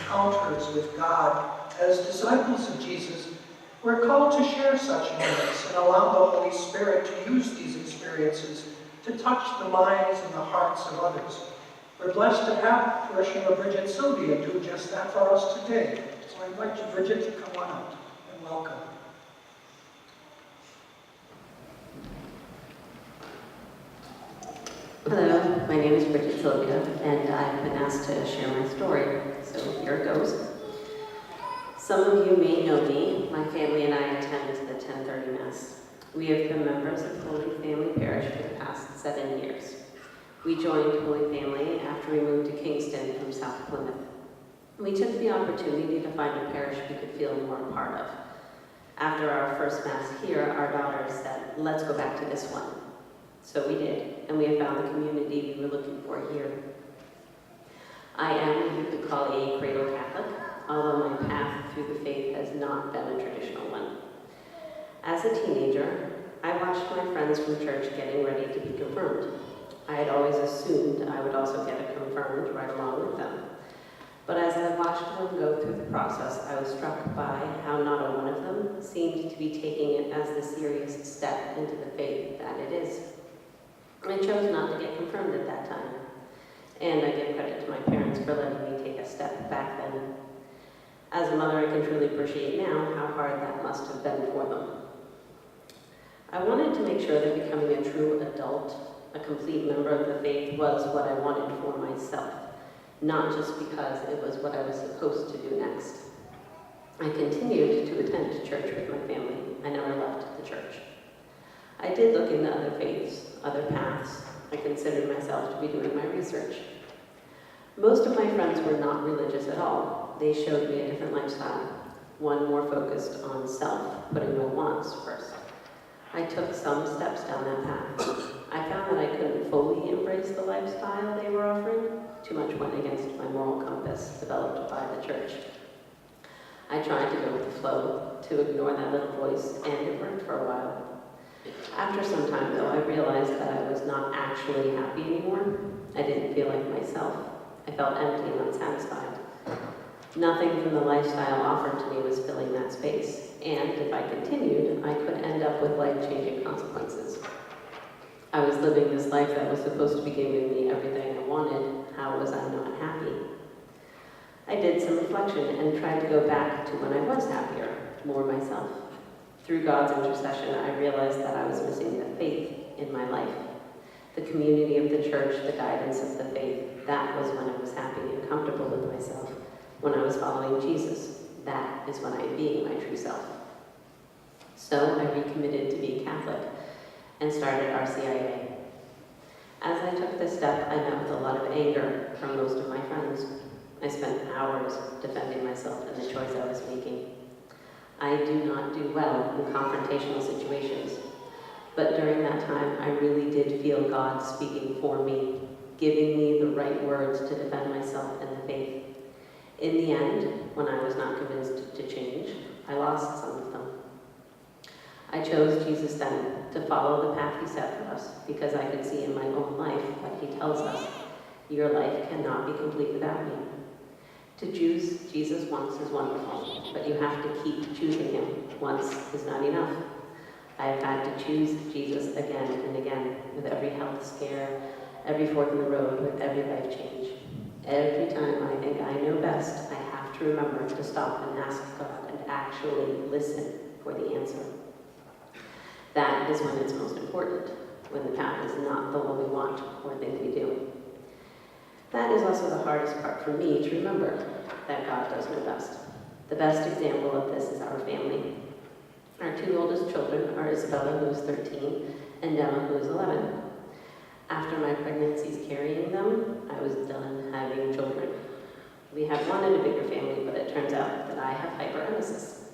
encounters with God. As disciples of Jesus, we're called to share such moments and allow the Holy Spirit to use these experiences to touch the minds and the hearts of others. We're blessed to have parishioner Brigitte and Silvia do just that for us today. So I invite you, Brigitte, to come on up and welcome. Hello, my name is Brigitte Silvia, and I've been asked to share my story, so here it goes. Some of you may know me. My family and I attend the 10:30 Mass. We have been members of Holy Family Parish for the past 7 years. We joined Holy Family after we moved to Kingston from South Plymouth. We took the opportunity to find a parish we could feel more a part of. After our first Mass here, our daughters said, "Let's go back to this one." So we did, and we have found the community we were looking for here. I am what you could call a cradle Catholic, although my path through the faith has not been a traditional one. As a teenager, I watched my friends from church getting ready to be confirmed. I had always assumed I would also get confirmed right along with them. But as I watched them go through the process, I was struck by how not a one of them seemed to be taking it as the serious step into the faith that it is. I chose not to get confirmed at that time, and I give credit to my parents for letting me take a step back then. As a mother, I can truly appreciate now how hard that must have been for them. I wanted to make sure that becoming a true adult, a complete member of the faith, was what I wanted for myself, not just because it was what I was supposed to do next. I continued to attend church with my family. I never left the church. I did look into other faiths, other paths. I considered myself to be doing my research. Most of my friends were not religious at all. They showed me a different lifestyle, one more focused on self, putting my wants first. I took some steps down that path. I found that I couldn't fully embrace the lifestyle they were offering. Too much went against my moral compass developed by the church. I tried to go with the flow, to ignore that little voice, and it worked for a while. After some time, though, I realized that I was not actually happy anymore. I didn't feel like myself. I felt empty and unsatisfied. Nothing from the lifestyle offered to me was filling that space, and if I continued, I could end up with life-changing consequences. I was living this life that was supposed to be giving me everything I wanted. How was I not happy? I did some reflection and tried to go back to when I was happier, more myself. Through God's intercession, I realized that I was missing the faith in my life. The community of the church, the guidance of the faith, that was when I was happy and comfortable with myself. When I was following Jesus, that is when I am being my true self. So I recommitted to be Catholic and started RCIA. As I took this step, I met with a lot of anger from most of my friends. I spent hours defending myself and the choice I was making. I do not do well in confrontational situations, but during that time, I really did feel God speaking for me, giving me the right words to defend myself and the faith. In the end, when I was not convinced to change, I lost some of them. I chose Jesus then to follow the path he set for us because I could see in my own life what he tells us. Your life cannot be complete without me. To choose Jesus once is wonderful, but you have to keep choosing him. Once is not enough. I have had to choose Jesus again and again with every health scare, every fork in the road, with every life change. Every time I think I know best, I have to remember to stop and ask God and actually listen for the answer. That is when it's most important, when the path is not the one we want or think we do. That is also the hardest part for me to remember, that God does know best. The best example of this is our family. Our two oldest children are Isabella, who is 13, and Emma, who is 11. After my pregnancies carrying them, I was done having children. We had wanted a bigger family, but it turns out that I have hyperemesis,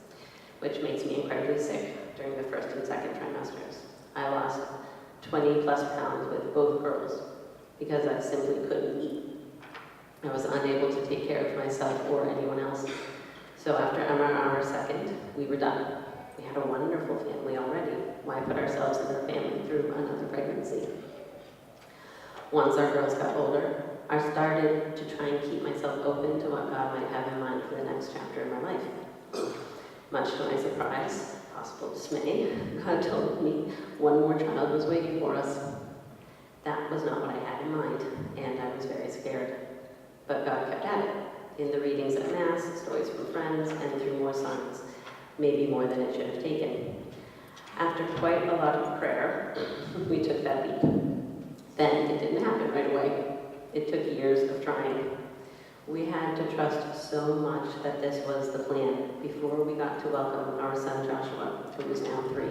which makes me incredibly sick during the first and second trimesters. I lost 20 plus pounds with both girls because I simply couldn't eat. I was unable to take care of myself or anyone else. So after Emma, our second, we were done. We had a wonderful family already. Why put ourselves and our family through another pregnancy? Once our girls got older, I started to try and keep myself open to what God might have in mind for the next chapter in my life. Much to my surprise, possible dismay, God told me one more child was waiting for us. That was not what I had in mind, and I was very scared. But God kept at it, in the readings at Mass, stories from friends, and through more signs, maybe more than it should have taken. After quite a lot of prayer, we took that leap. Then it didn't happen right away. It took years of trying. We had to trust so much that this was the plan before we got to welcome our son Joshua, who is now 3.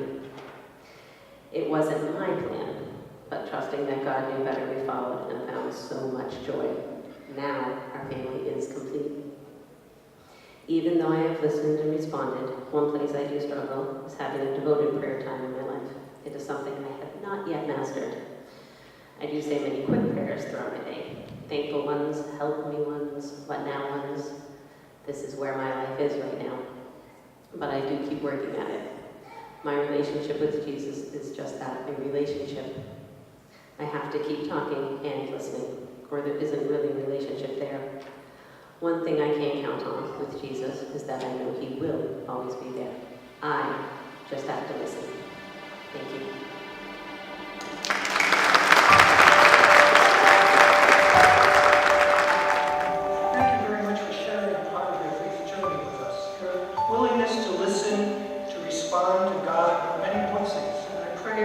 It wasn't my plan, but trusting that God knew better, we followed and found so much joy. Now our family is complete. Even though I have listened and responded, one place I do struggle is having a devoted prayer time in my life. It is something I have not yet mastered. I do say many quick prayers throughout my day. Thankful ones, help me ones, what now ones. This is where my life is right now. But I do keep working at it. My relationship with Jesus is just that, a relationship. I have to keep talking and listening, or there isn't really a relationship there. One thing I can count on with Jesus is that I know he will always be there. I just have to listen. Thank you. Thank you very much for sharing a part of your faith journey with us. Your willingness to listen, to respond to God, are many blessings. And I pray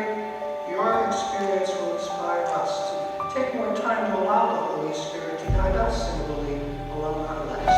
your experience will inspire us to take more time to allow the Holy Spirit to guide us and to lead along our lives.